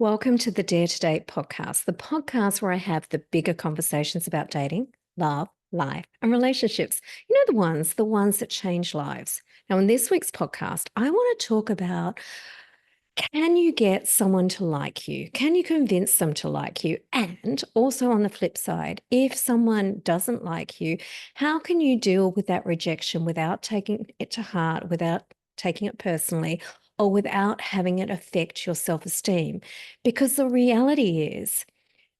Welcome to the Dare to Date podcast, the podcast where I have the bigger conversations about dating, love, life, and relationships. You know, the ones that change lives. Now, in this week's podcast, I want to talk about, can you get someone to like you? Can you convince them to like you? And also on the flip side, if someone doesn't like you, how can you deal with that rejection without taking it to heart, without taking it personally, or without having it affect your self-esteem? Because the reality is,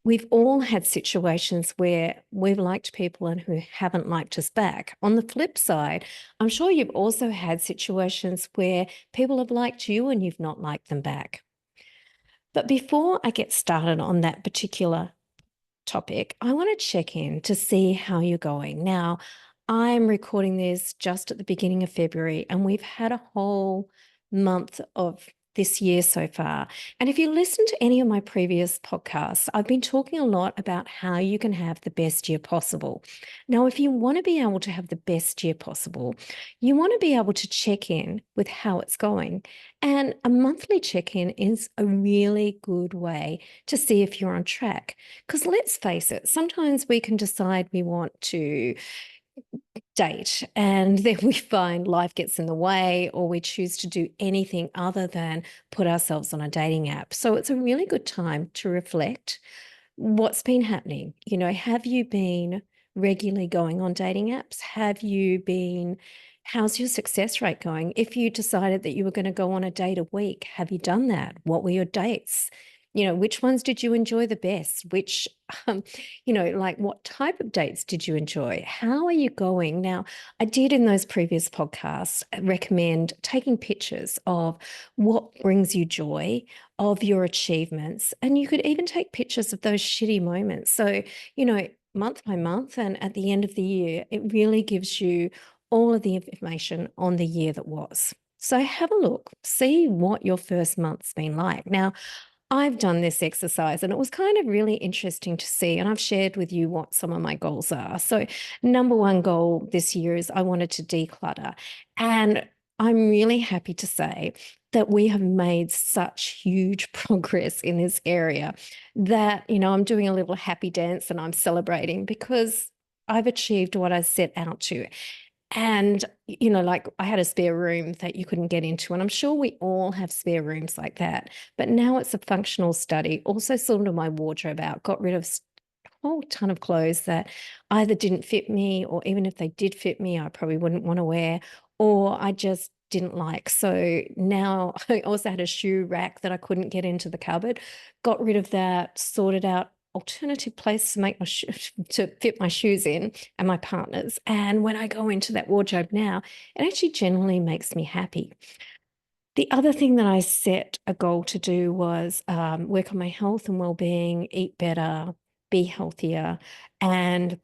we've all had situations where we've liked people and who haven't liked us back. On the flip side, I'm sure you've also had situations where people have liked you and you've not liked them back. But before I get started on that particular topic, I want to check in to see how you're going. Now, I'm recording this just at the beginning of February, and we've had a whole month of this year so far. And if you listen to any of my previous podcasts, I've been talking a lot about how you can have the best year possible. Now, if you want to be able to have the best year possible, you want to be able to check in with how it's going. And a monthly check in is a really good way to see if you're on track. Because let's face it, sometimes we can decide we want to date and then we find life gets in the way, or we choose to do anything other than put ourselves on a dating app. So it's a really good time to reflect what's been happening. You know, have you been regularly going on dating apps? How's your success rate going? If you decided that you were going to go on a date a week, have you done that? What were your dates? You know, which ones did you enjoy the best? Um, like what type of dates did you enjoy? How are you going? Now, I did in those previous podcasts recommend taking pictures of what brings you joy, of your achievements, and you could even take pictures of those shitty moments. So, month by month and at the end of the year, it really gives you all of the information on the year that was. So have a look, see what your first month's been like. Now, I've done this exercise and it was kind of really interesting to see. And I've shared with you what some of my goals are. So, number one goal this year is I wanted to declutter. And I'm really happy to say that we have made such huge progress in this area that, I'm doing a little happy dance and I'm celebrating because I've achieved what I set out to. And, like I had a spare room that you couldn't get into. And I'm sure we all have spare rooms like that. But now it's a functional study. Also sorted my wardrobe out, got rid of a whole ton of clothes that either didn't fit me, or even if they did fit me, I probably wouldn't want to wear, or I just didn't like. So now I also had a shoe rack that I couldn't get into the cupboard, got rid of that, sorted out alternative place to make to fit my shoes in and my partner's. And when I go into that wardrobe now, it actually generally makes me happy. The other thing that I set a goal to do was work on my health and well-being, eat better, be healthier. And,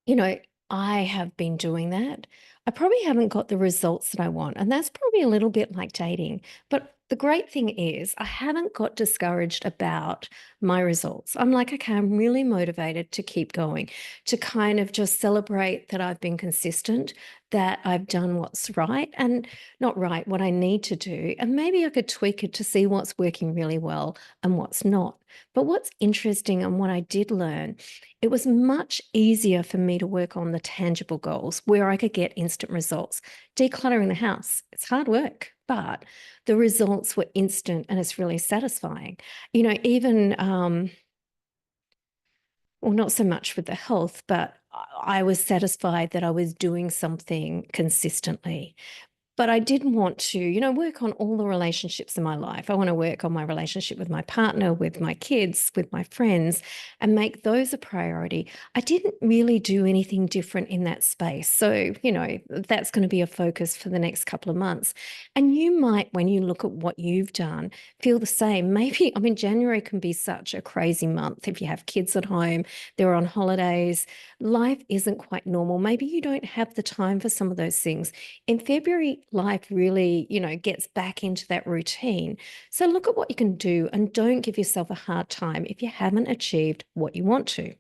you know, I have been doing that. I probably haven't got the results that I want. And that's probably a little bit like dating. But the great thing is, I haven't got discouraged about my results. I'm like, okay, I'm really motivated to keep going, to kind of just celebrate that I've been consistent, that I've done what's right and not right, what I need to do. And maybe I could tweak it to see what's working really well and what's not. But what's interesting and what I did learn, it was much easier for me to work on the tangible goals where I could get instant results. Decluttering the house, it's hard work, but the results were instant and it's really satisfying. Even, well, not so much with the health, but I was satisfied that I was doing something consistently. But I did want to, work on all the relationships in my life. I want to work on my relationship with my partner, with my kids, with my friends, and make those a priority. I didn't really do anything different in that space. So, that's going to be a focus for the next couple of months. And you might, when you look at what you've done, feel the same. Maybe, January can be such a crazy month if you have kids at home, they're on holidays, life isn't quite normal. Maybe you don't have the time for some of those things. In February, life really, gets back into that routine. So look at what you can do and don't give yourself a hard time if you haven't achieved what you want to.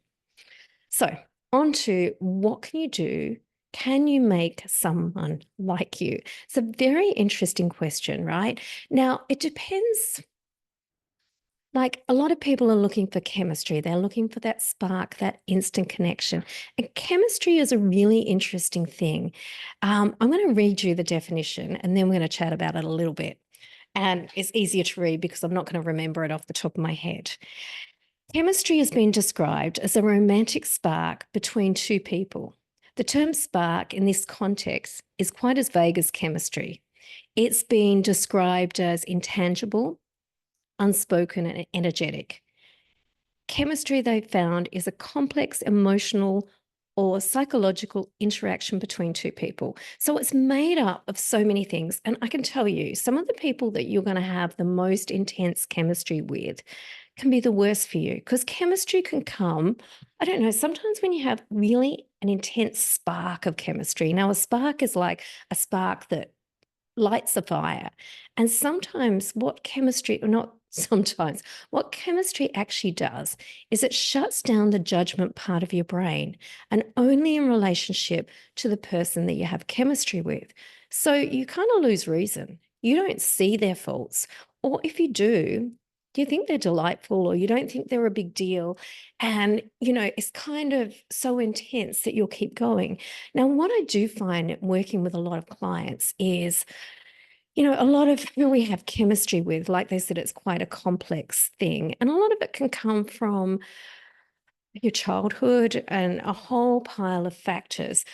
So on to what can you do? Can you make someone like you? It's a very interesting question, right? Now, it depends Like a lot of people are looking for chemistry. They're looking for that spark, that instant connection. And chemistry is a really interesting thing. I'm going to read you the definition and then we're going to chat about it a little bit. And it's easier to read because I'm not going to remember it off the top of my head. Chemistry has been described as a romantic spark between two people. The term spark in this context is quite as vague as chemistry. It's been described as intangible, unspoken, and energetic. Chemistry, they found, is a complex emotional or psychological interaction between two people. So it's made up of so many things. And I can tell you, some of the people that you're going to have the most intense chemistry with can be the worst for you because chemistry can come. I don't know, sometimes when you have really an intense spark of chemistry. Now, a spark is like a spark that lights a fire. And sometimes what chemistry, or not sometimes, what chemistry actually does is it shuts down the judgment part of your brain and only in relationship to the person that you have chemistry with. So you kind of lose reason. You don't see their faults. Or if you do, you think they're delightful or you don't think they're a big deal. And, it's kind of so intense that you'll keep going. Now, what I do find working with a lot of clients is a lot of who we have chemistry with, like they said, it's quite a complex thing. And a lot of it can come from your childhood and a whole pile of factors.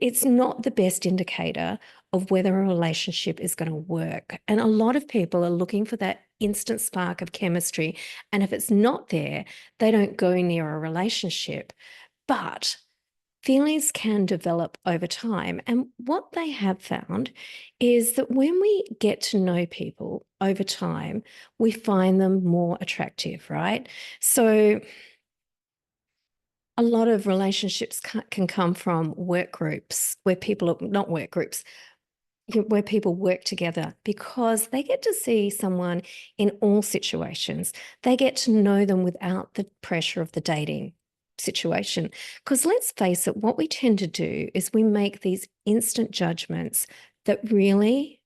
It's not the best indicator of whether a relationship is going to work. And a lot of people are looking for that instant spark of chemistry. And if it's not there, they don't go near a relationship. But feelings can develop over time. And what they have found is that when we get to know people over time, we find them more attractive, right? So a lot of relationships can come from work groups where people are not work groups, where people work together because they get to see someone in all situations. They get to know them without the pressure of the dating situation. Because let's face it, what we tend to do is we make these instant judgments that really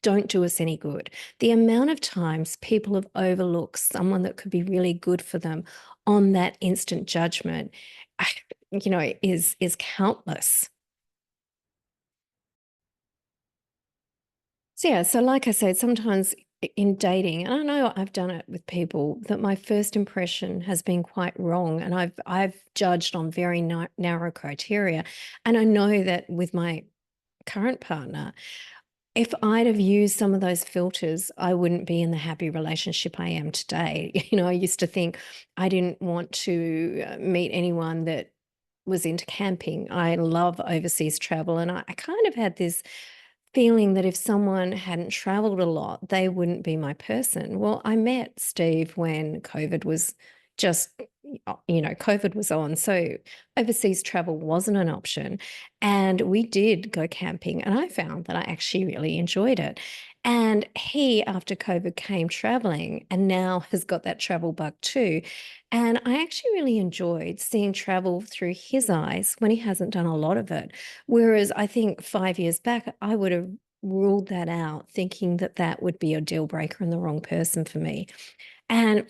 don't do us any good. The amount of times people have overlooked someone that could be really good for them on that instant judgment, is countless. So yeah, so like I said, sometimes in dating, and I know I've done it with people, that my first impression has been quite wrong, and I've judged on very narrow criteria, and I know that with my current partner, if I'd have used some of those filters, I wouldn't be in the happy relationship I am today. I used to think I didn't want to meet anyone that was into camping. I love overseas travel, and I kind of had this feeling that if someone hadn't traveled a lot, they wouldn't be my person. Well, I met Steve when COVID was just, COVID was on. So overseas travel wasn't an option. And we did go camping, and I found that I actually really enjoyed it. And he, after COVID, came traveling and now has got that travel bug too. And I actually really enjoyed seeing travel through his eyes when he hasn't done a lot of it. Whereas I think 5 years back, I would have ruled that out, thinking that that would be a deal breaker and the wrong person for me. And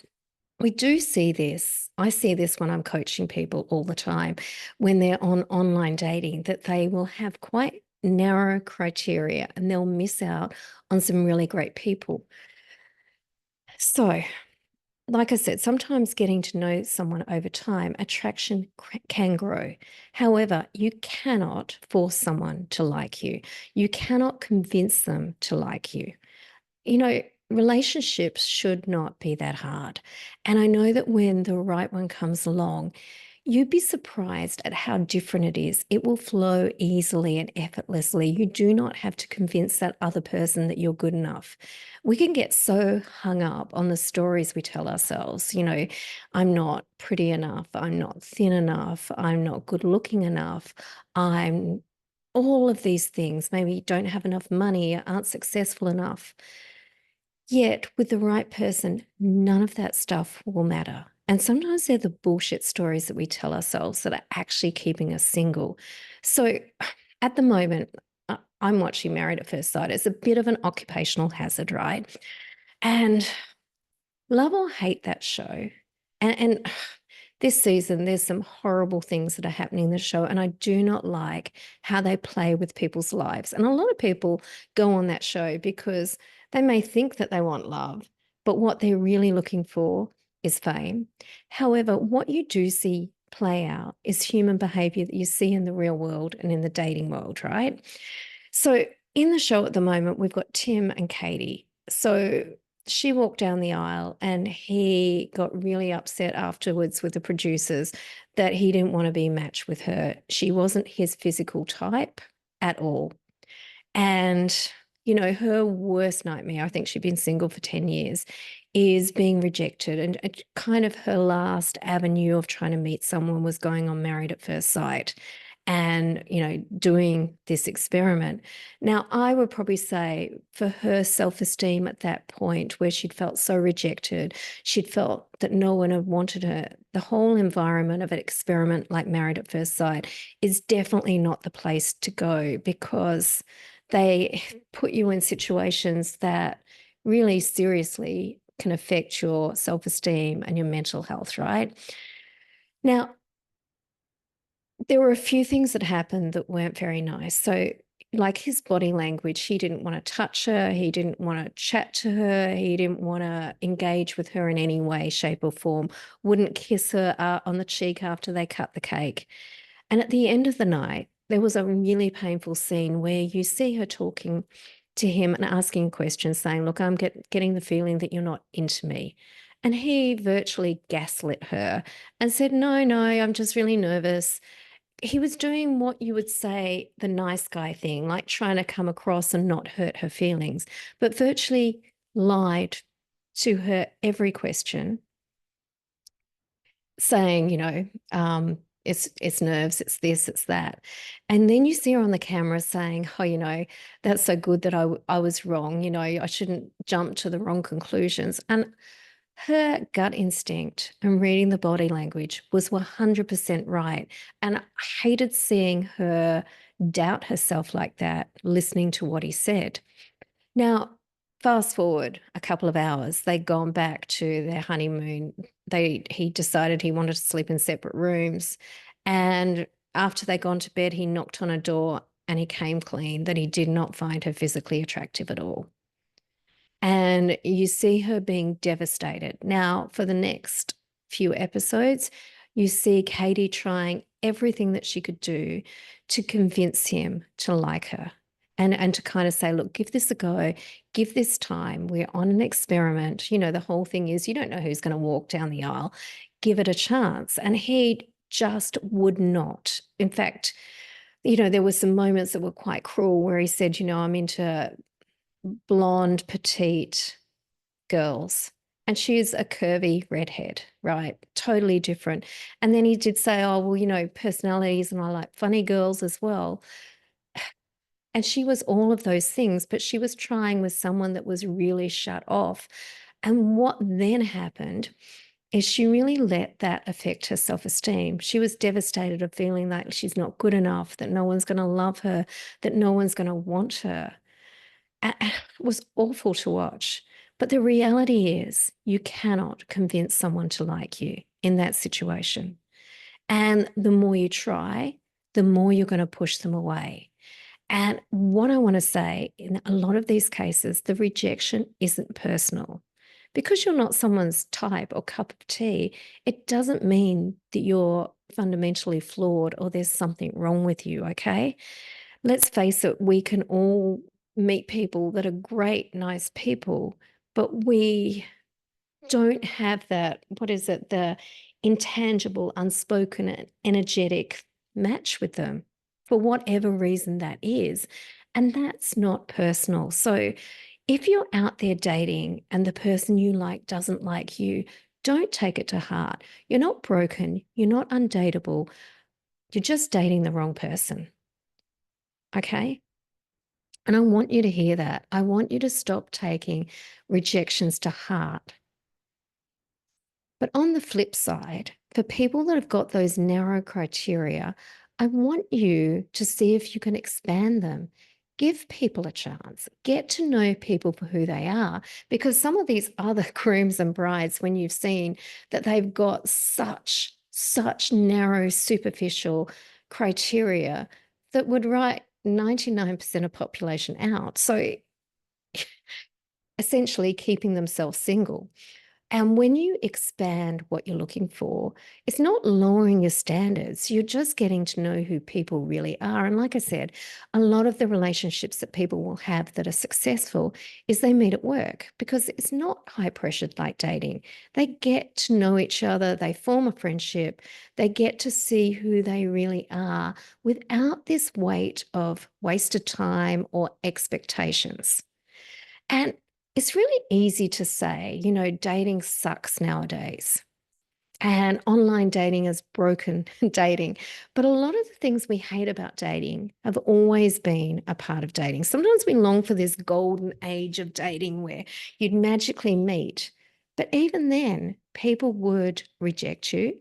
we do see this. I see this when I'm coaching people all the time when they're on online dating, that they will have quite narrow criteria and they'll miss out on some really great people. So, like I said, sometimes getting to know someone over time, attraction can grow. However, you cannot force someone to like you. You cannot convince them to like you. Relationships should not be that hard. And I know that when the right one comes along, you'd be surprised at how different it is. It will flow easily and effortlessly. You do not have to convince that other person that you're good enough. We can get so hung up on the stories we tell ourselves. I'm not pretty enough. I'm not thin enough. I'm not good looking enough. I'm all of these things. Maybe you don't have enough money, aren't successful enough. Yet, with the right person, none of that stuff will matter. And sometimes they're the bullshit stories that we tell ourselves that are actually keeping us single. So, at the moment, I'm watching Married at First Sight. It's a bit of an occupational hazard, right? And Love or hate that show. And this season, there's some horrible things that are happening in the show, and I do not like how they play with people's lives. And a lot of people go on that show because they may think that they want love, but what they're really looking for is fame. However, what you do see play out is human behavior that you see in the real world and in the dating world, right? So in the show at the moment, we've got Tim and Katie. So she walked down the aisle and he got really upset afterwards with the producers that he didn't want to be matched with her. She wasn't his physical type at all. And, her worst nightmare, I think she'd been single for 10 years, is being rejected. And kind of her last avenue of trying to meet someone was going on Married at First Sight and, doing this experiment. Now, I would probably say for her self esteem at that point, where she'd felt so rejected, she'd felt that no one had wanted her, the whole environment of an experiment like Married at First Sight is definitely not the place to go, because they put you in situations that really seriously can affect your self-esteem and your mental health, right? Now, there were a few things that happened that weren't very nice. So, like his body language, he didn't want to touch her, he didn't want to chat to her, he didn't want to engage with her in any way, shape, or form, wouldn't kiss her on the cheek after they cut the cake. And at the end of the night, there was a really painful scene where you see her talking to him and asking questions, saying, "Look, I'm getting the feeling that you're not into me." And he virtually gaslit her and said, "No, no, I'm just really nervous." He was doing what you would say the nice guy thing, like trying to come across and not hurt her feelings, but virtually lied to her every question, saying, it's nerves, it's this, it's that. And then you see her on the camera saying, "Oh, that's so good that I was wrong. I shouldn't jump to the wrong conclusions." And her gut instinct and reading the body language was 100% right. And I hated seeing her doubt herself like that, listening to what he said. Now, fast forward a couple of hours, they'd gone back to their honeymoon. He decided he wanted to sleep in separate rooms. And after they'd gone to bed, he knocked on a door and he came clean that he did not find her physically attractive at all. And you see her being devastated. Now, for the next few episodes, you see Katie trying everything that she could do to convince him to like her and to kind of say, "Look, give this a go, give this time. We're on an experiment." The whole thing is you don't know who's going to walk down the aisle. Give it a chance. And he just would not. In fact, there were some moments that were quite cruel where he said, "I'm into blonde, petite girls." And she's a curvy redhead, right? Totally different. And then he did say, "Oh, well, personalities, and I like funny girls as well." And she was all of those things, but she was trying with someone that was really shut off. And what then happened is she really let that affect her self-esteem. She was devastated of feeling like she's not good enough, that no one's going to love her, that no one's going to want her. It was awful to watch. But the reality is, you cannot convince someone to like you in that situation. And the more you try, the more you're going to push them away. And what I want to say, in a lot of these cases, the rejection isn't personal. Because you're not someone's type or cup of tea, it doesn't mean that you're fundamentally flawed or there's something wrong with you, okay? Let's face it, we can all meet people that are great, nice people, but we don't have that, what is it, the intangible, unspoken, and energetic match with them for whatever reason that is. And that's not personal. So if you're out there dating and the person you like doesn't like you, don't take it to heart. You're not broken. You're not undateable. You're just dating the wrong person. Okay? And I want you to hear that. I want you to stop taking rejections to heart. But on the flip side, for people that have got those narrow criteria, I want you to see if you can expand them. give people a chance, get to know people for who they are, because some of these other grooms and brides, when you've seen that they've got such narrow, superficial criteria that would write 99% of population out. So essentially keeping themselves single. And when you expand what you're looking for, it's not lowering your standards. You're just getting to know who people really are. And like I said, a lot of the relationships that people will have that are successful is they meet at work, because it's not high pressured like dating. They get to know each other, they form a friendship, they get to see who they really are without this weight of wasted time or expectations. And it's really easy to say, dating sucks nowadays. And online dating is broken dating. But a lot of the things we hate about dating have always been a part of dating. Sometimes we long for this golden age of dating where you'd magically meet. But even then, people would reject you.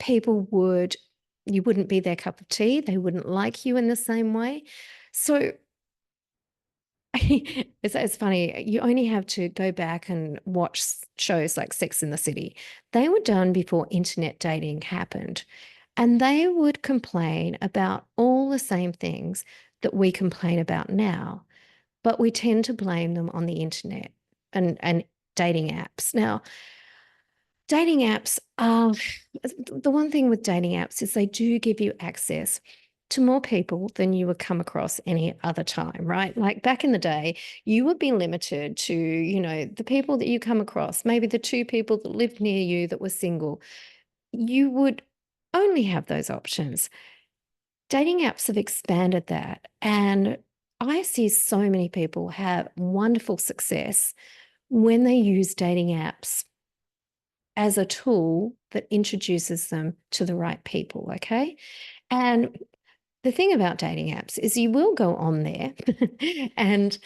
You wouldn't be their cup of tea. They wouldn't like you in the same way. So it's funny. You only have to go back and watch shows like Sex in the City. They were done before internet dating happened, and they would complain about all the same things that we complain about now, but we tend to blame them on the internet and dating apps. Now, dating apps are the one thing with dating apps is they do give you access to more people than you would come across any other time, right? Like back in the day, you would be limited to, the people that you come across, maybe the two people that lived near you that were single. You would only have those options. Dating apps have expanded that. And I see so many people have wonderful success when they use dating apps as a tool that introduces them to the right people. Okay. And the thing about dating apps is you will go on there and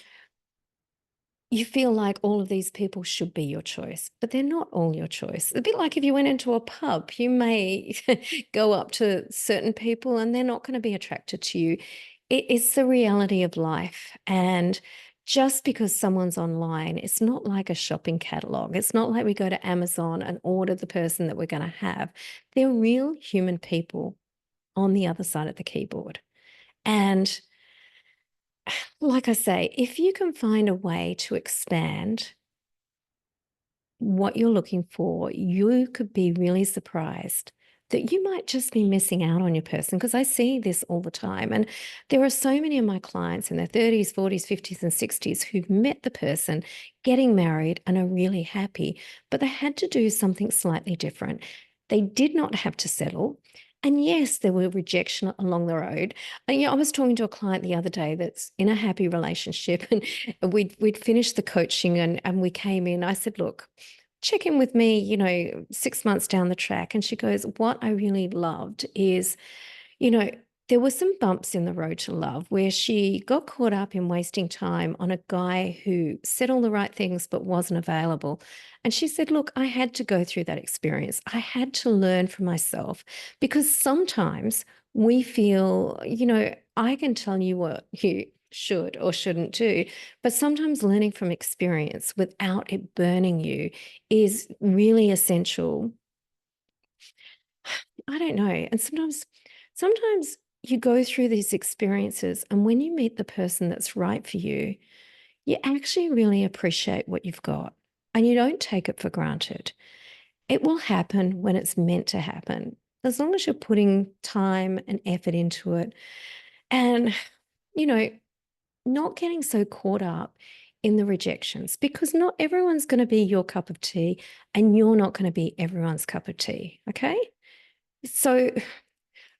you feel like all of these people should be your choice, but they're not all your choice. A bit like if you went into a pub, you may go up to certain people and they're not going to be attracted to you. It's the reality of life. And just because someone's online, it's not like a shopping catalog. It's not like we go to Amazon and order the person that we're going to have. They're real human people on the other side of the keyboard. And like I say, if you can find a way to expand what you're looking for, you could be really surprised that you might just be missing out on your person. Because I see this all the time. And there are so many of my clients in their 30s, 40s, 50s, and 60s who've met the person, getting married, and are really happy. But they had to do something slightly different. They did not have to settle. And yes, there were rejection along the road. And I was talking to a client the other day that's in a happy relationship, and we'd finished the coaching and we came in. I said, look, check in with me, 6 months down the track. And she goes, what I really loved is, you know, there were some bumps in the road to love where she got caught up in wasting time on a guy who said all the right things but wasn't available. And she said, look, I had to go through that experience. I had to learn for myself, because sometimes we feel, I can tell you what you should or shouldn't do, but sometimes learning from experience without it burning you is really essential. I don't know. And sometimes you go through these experiences, and when you meet the person that's right for you, you actually really appreciate what you've got and you don't take it for granted. It will happen when it's meant to happen, as long as you're putting time and effort into it. And, you know, not getting so caught up in the rejections, because not everyone's going to be your cup of tea and you're not going to be everyone's cup of tea. Okay. So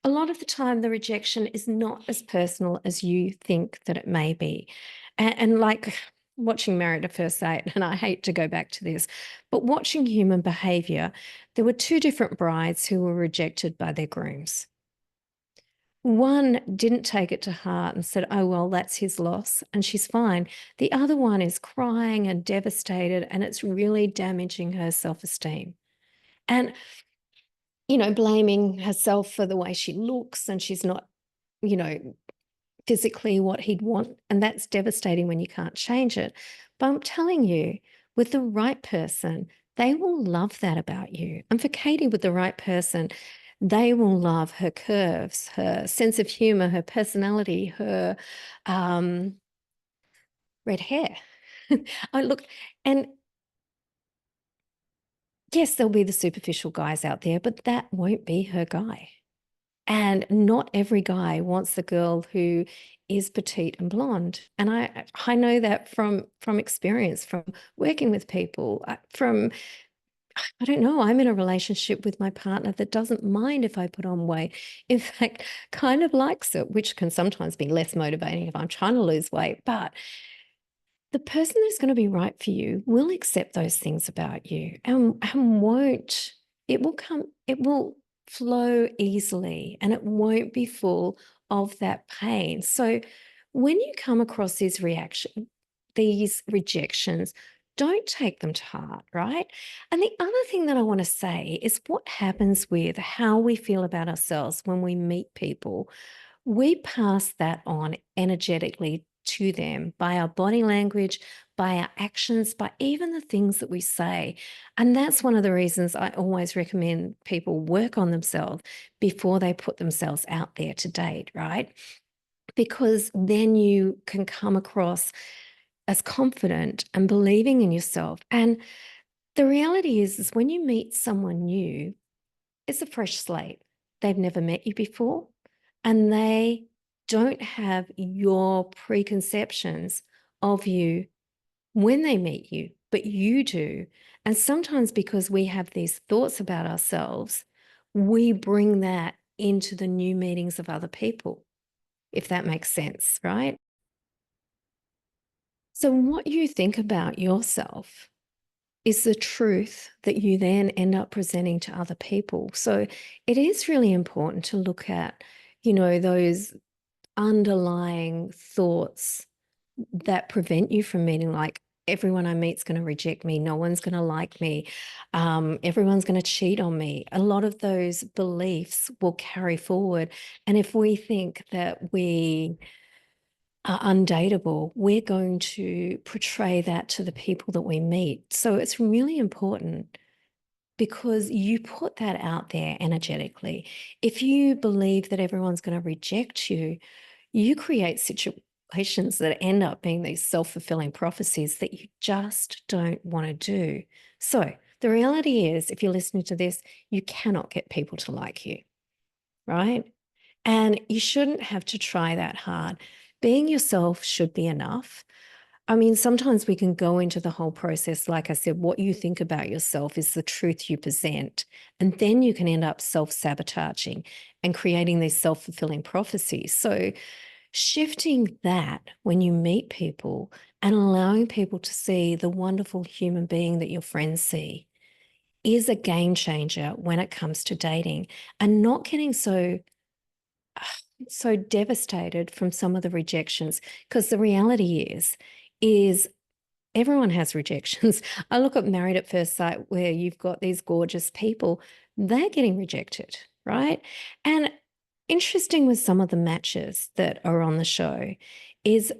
a lot of the time, the rejection is not as personal as you think that it may be. And like watching Married at First Sight, and I hate to go back to this, but watching human behavior, there were two different brides who were rejected by their grooms. One didn't take it to heart and said, oh, well, that's his loss and she's fine. The other one is crying and devastated, and it's really damaging her self-esteem. And, blaming herself for the way she looks, and she's not, you know, physically what he'd want, and that's devastating when you can't change it. But I'm telling you, with the right person, they will love that about you. And for Katie, with the right person, they will love her curves, her sense of humor, her personality, her um, red hair. I look, and yes, there'll be the superficial guys out there, but that won't be her guy. And not every guy wants the girl who is petite and blonde. And I know that from experience, from working with people, from I don't know, I'm in a relationship with my partner that doesn't mind if I put on weight. In fact, kind of likes it, which can sometimes be less motivating if I'm trying to lose weight. But the person that's going to be right for you will accept those things about you and won't, it will flow easily and it won't be full of that pain. So when you come across these rejections, don't take them to heart, right? And the other thing that I want to say is what happens with how we feel about ourselves when we meet people. We pass that on energetically to them by our body language, by our actions, by even the things that we say. And that's one of the reasons I always recommend people work on themselves before they put themselves out there to date, right? Because then you can come across as confident and believing in yourself. And the reality is when you meet someone new, it's a fresh slate. They've never met you before, and they don't have your preconceptions of you when they meet you, but you do. And sometimes because we have these thoughts about ourselves, we bring that into the new meetings of other people, if that makes sense, right? So, what you think about yourself is the truth that you then end up presenting to other people. So it is really important to look at, those underlying thoughts that prevent you from meeting, like, everyone I meet's going to reject me, no one's going to like me, everyone's going to cheat on me. A lot of those beliefs will carry forward. And if we think that we are undateable, we're going to portray that to the people that we meet. So it's really important because you put that out there energetically. If you believe that everyone's going to reject you, you create situations that end up being these self-fulfilling prophecies that you just don't want to do. So the reality is, if you're listening to this, you cannot get people to like you, right? And you shouldn't have to try that hard. Being yourself should be enough. I mean, sometimes we can go into the whole process. Like I said, what you think about yourself is the truth you present. And then you can end up self-sabotaging and creating these self-fulfilling prophecies. So shifting that when you meet people and allowing people to see the wonderful human being that your friends see is a game changer when it comes to dating, and not getting so devastated from some of the rejections, because the reality is everyone has rejections. I look at Married at First Sight, where you've got these gorgeous people, they're getting rejected, right? And interesting with some of the matches that are on the show is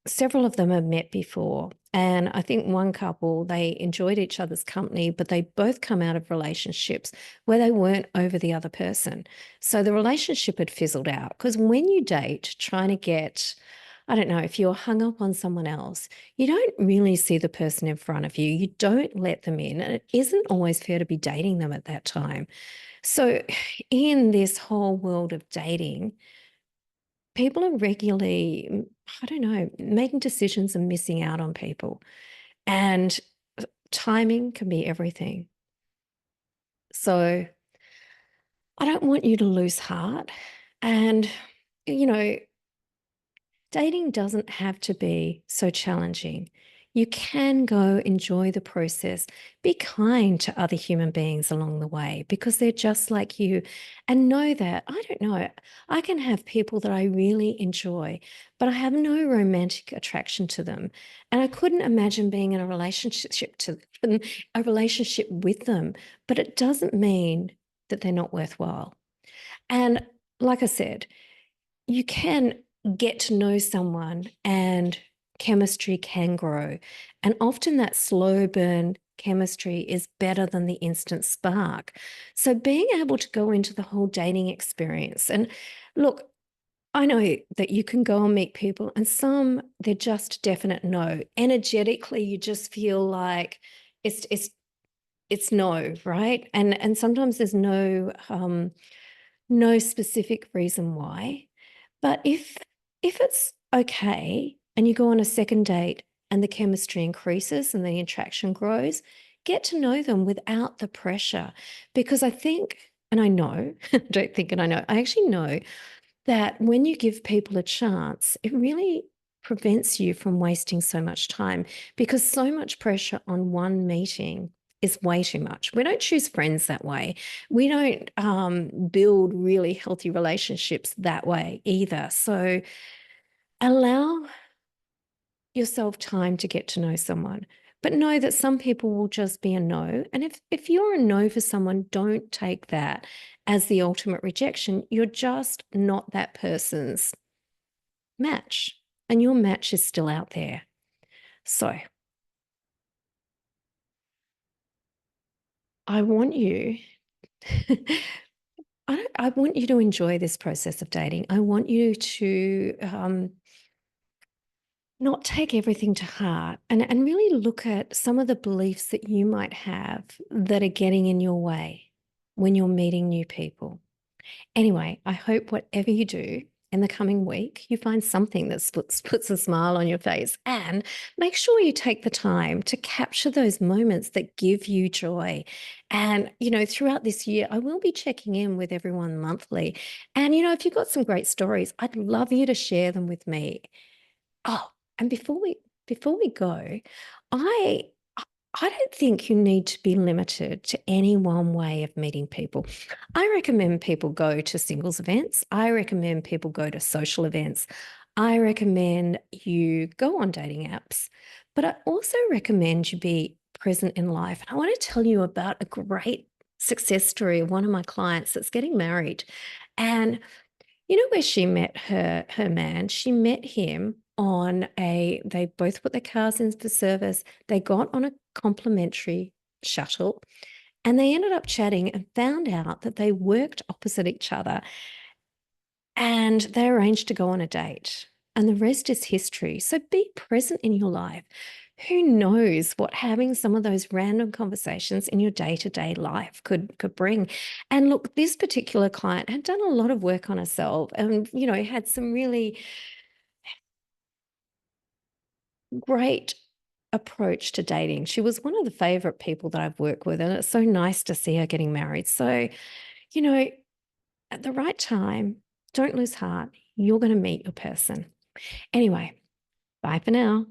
several of them have met before. And I think one couple, they enjoyed each other's company, but they both come out of relationships where they weren't over the other person. So the relationship had fizzled out. Because when you date, trying to get, I don't know, if you're hung up on someone else, you don't really see the person in front of you. You don't let them in. And it isn't always fair to be dating them at that time. So in this whole world of dating, people are regularly, I don't know, making decisions and missing out on people. And timing can be everything. So I don't want you to lose heart. And, you know, dating doesn't have to be so challenging. You can go enjoy the process. Be kind to other human beings along the way because they're just like you. And know that, I don't know, I can have people that I really enjoy, but I have no romantic attraction to them. And I couldn't imagine being in a relationship with them, but it doesn't mean that they're not worthwhile. And like I said, you can get to know someone and chemistry can grow. And often that slow burn chemistry is better than the instant spark. So being able to go into the whole dating experience and look, I know that you can go and meet people, and some they're just definite no. Energetically, you just feel like it's it's it's no, right? And sometimes there's no specific reason why. But if it's okay and you go on a second date and the chemistry increases and the attraction grows, get to know them without the pressure. Because I think, and I know, I don't think and I know, I actually know that when you give people a chance, it really prevents you from wasting so much time because so much pressure on one meeting is way too much. We don't choose friends that way. We don't build really healthy relationships that way either. So allow yourself time to get to know someone. But know that some people will just be a no. And if you're a no for someone, don't take that as the ultimate rejection. You're just not that person's match. And your match is still out there. So I want you, I want you to enjoy this process of dating. I want you to not take everything to heart and really look at some of the beliefs that you might have that are getting in your way when you're meeting new people. Anyway, I hope whatever you do in the coming week, you find something that puts a smile on your face, and make sure you take the time to capture those moments that give you joy. And, throughout this year, I will be checking in with everyone monthly. And, if you've got some great stories, I'd love you to share them with me. Oh, and before we go, I I don't think you need to be limited to any one way of meeting people. I recommend people go to singles events. I recommend people go to social events. I recommend you go on dating apps, but I also recommend you be present in life. I want to tell you about a great success story of one of my clients that's getting married. And where she met her man? She met him on they both put their cars in for service. They got on a complimentary shuttle and they ended up chatting and found out that they worked opposite each other and they arranged to go on a date. And the rest is history. So be present in your life. Who knows what having some of those random conversations in your day-to-day life could bring. And look, this particular client had done a lot of work on herself and, had some really great approach to dating. She was one of the favorite people that I've worked with, and it's so nice to see her getting married. So, you know, at the right time, don't lose heart. You're going to meet your person. Anyway, bye for now.